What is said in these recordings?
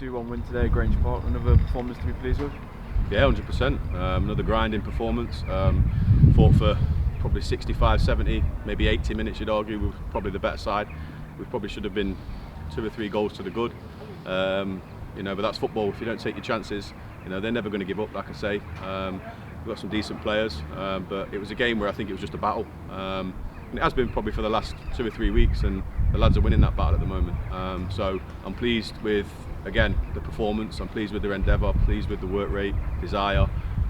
2-1 win today at Grange Park. Another performance to be pleased with? Yeah, 100%. Another grinding performance. Fought for probably 65, 70, maybe 80 minutes, you'd argue. We were probably the better side. We probably should have been 2 or 3 goals to the good. But that's football. If you don't take your chances, they're never going to give up, like I say. We've got some decent players, but it was a game where I think it was just a battle. And it has been probably for the last 2 or 3 weeks, and the lads are winning that battle at the moment. So I'm pleased with, again, the performance. I'm pleased with their endeavour, pleased with the work rate, desire.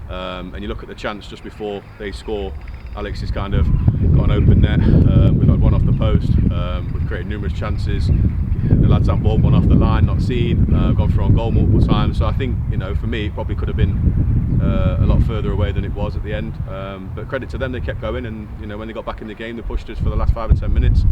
And you look at the chance just before they score. Alex has kind of got an open net. We've had one off the post. We've created numerous chances. The lads have ball one off the line, not seen. Gone for on goal multiple times. So I think, for me, it probably could have been a lot further away than it was at the end. But credit to them, they kept going. And when they got back in the game, they pushed us for the last 5 or 10 minutes.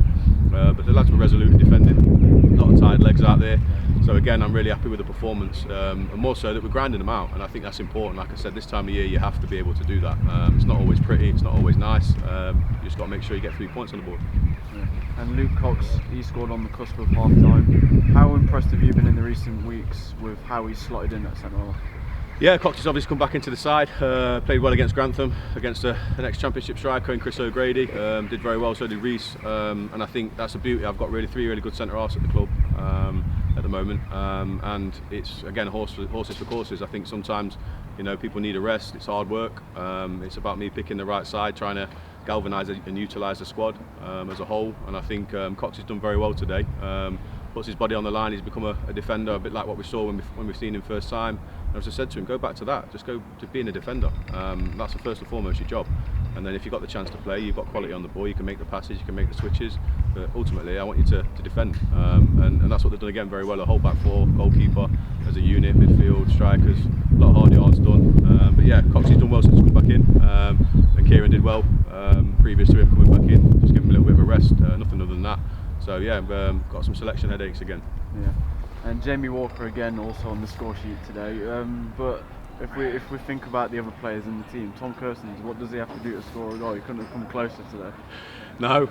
But the lads were resolute in defending. Not tired legs out there. So again, I'm really happy with the performance, and more so that we're grinding them out, and I think that's important. Like I said, this time of year you have to be able to do that. It's not always pretty, it's not always nice. You just got to make sure you get 3 points on the board. Yeah. And Luke Cox, he scored on the cusp of half time. How impressed have you been in the recent weeks with how he's slotted in at centre half? Yeah, Cox has obviously come back into the side, played well against Grantham, against the next Championship striker in Chris O'Grady, did very well, so did Reece, and I think that's a beauty. I've got 3 really good centre halves at the club at the moment, and it's, again, horses for courses. I think sometimes people need a rest, it's hard work, it's about me picking the right side, trying to galvanise and utilise the squad as a whole, and I think Cox has done very well today. Puts his body on the line, he's become a defender, a bit like what we saw when we've seen him first time. And as I said to him, go back to that, just go to being a defender. That's the first and foremost your job. And then if you've got the chance to play, you've got quality on the ball, you can make the passes, you can make the switches, but ultimately I want you to defend. And that's what they've done again very well, a whole back four, goalkeeper, as a unit, midfield, strikers, a lot of hard yards done. But yeah, Coxey's done well since he's come back in, and Kieran did well previous to him coming back in, just give him a little bit of a rest, nothing other than that. So yeah, got some selection headaches again. Yeah, and Jamie Walker again also on the score sheet today. But if we think about the other players in the team, Tom Kersons, what does he have to do to score a goal? He couldn't have come closer today. No,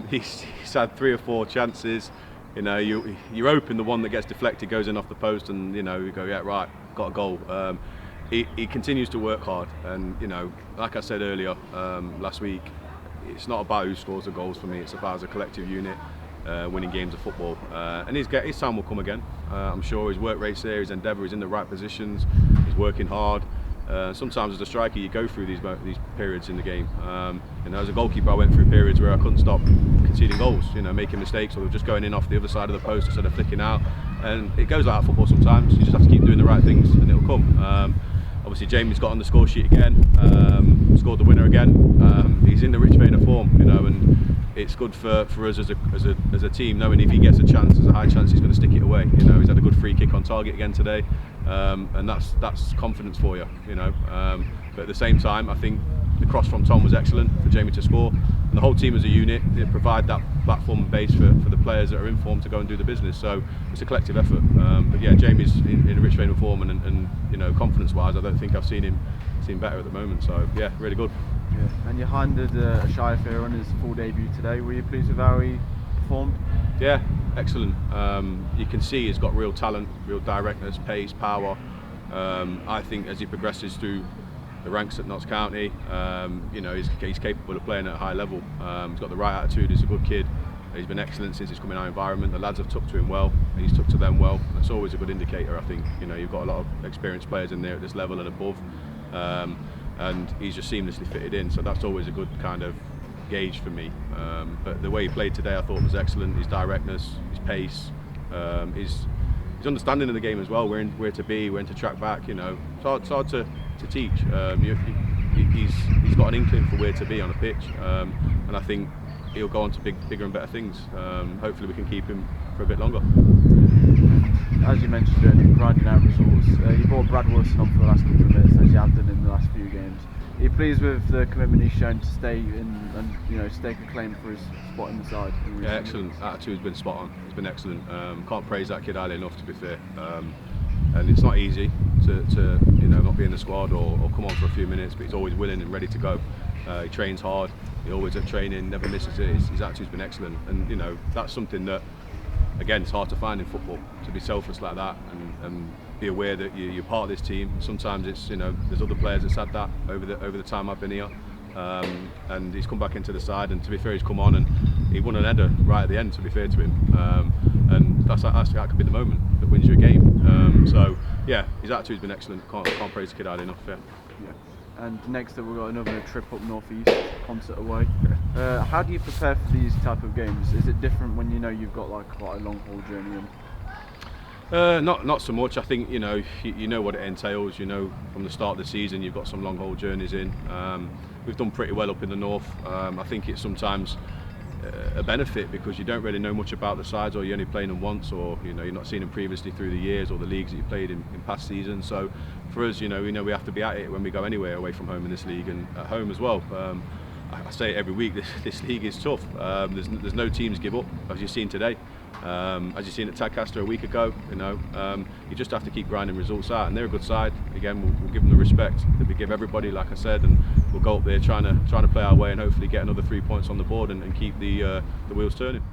he's had 3 or 4 chances. You're hoping the one that gets deflected goes in off the post, and you go, yeah, right, got a goal. He continues to work hard, and like I said earlier last week, it's not about who scores the goals for me. It's about as a collective unit. Winning games of football, and his time will come again. I'm sure his work rate's there, his endeavour, he's in the right positions, he's working hard. Sometimes as a striker you go through these periods in the game. As a goalkeeper I went through periods where I couldn't stop conceding goals, making mistakes, or just going in off the other side of the post instead of flicking out. And it goes like that football sometimes. You just have to keep doing the right things and it'll come. Obviously Jamie's got on the score sheet again, scored the winner again. He's in the rich vein of form, and it's good for us as a team, knowing if he gets a chance, there's a high chance he's going to stick it away. He's had a good free kick on target again today, and that's confidence for you. But at the same time, I think the cross from Tom was excellent for Jamie to score, and the whole team as a unit, they provide that platform and base for the players that are in form to go and do the business. So it's a collective effort. But yeah, Jamie's in a rich vein of form, and confidence-wise, I don't think I've seen him better at the moment. So yeah, really good. Yeah. And you handed Shire on his full debut today. Were you pleased with how he performed? Yeah, excellent. You can see he's got real talent, real directness, pace, power. I think as he progresses through the ranks at Notts County, he's capable of playing at a high level. He's got the right attitude, he's a good kid. He's been excellent since he's come in our environment. The lads have took to him well, and he's took to them well. That's always a good indicator, I think. You've got a lot of experienced players in there at this level and above. And he's just seamlessly fitted in, so that's always a good kind of gauge for me. But the way he played today I thought was excellent. His directness, his pace, his understanding of the game as well, where to be, when to track back. It's hard to teach. He's got an inkling for where to be on a pitch, and I think he'll go on to bigger and better things. Hopefully we can keep him for a bit longer. As you mentioned, grinding out results. You brought Brad Wilson on for the last couple of minutes, as you have done in the last few games. Are you pleased with the commitment he's shown to stay in and stake a claim for his spot in the side? Yeah, excellent. Attitude's been spot on. It's been excellent. Can't praise that kid highly enough, to be fair. And it's not easy to not be in the squad or come on for a few minutes, but he's always willing and ready to go. He trains hard. He always at training, never misses it. His attitude's been excellent, and that's something that again, it's hard to find in football, to be selfless like that and be aware that you're part of this team. Sometimes it's, there's other players that's had that over the time I've been here. And he's come back into the side, and to be fair, he's come on and he won an header right at the end, to be fair to him, and that could be the moment that wins you a game. So yeah, his attitude's been excellent. Can't praise the kid out enough. Yeah. And next up we've got another trip up northeast, Concert away. How do you prepare for these type of games? Is it different when you've got like quite a long haul journey in? Not so much. I think you know what it entails. From the start of the season, you've got some long haul journeys in. We've done pretty well up in the north. I think it's sometimes a benefit because you don't really know much about the sides, or you're only playing them once, or you're not seeing them previously through the years or the leagues that you played in past seasons. So for us, we know we have to be at it when we go anywhere away from home in this league, and at home as well. I say it every week, this league is tough. There's no teams give up, as you've seen today. As you've seen at Tadcaster a week ago, you just have to keep grinding results out, and they're a good side. Again, we'll give them the respect that we give everybody, like I said, and we'll go up there trying to play our way and hopefully get another 3 points on the board and keep the wheels turning.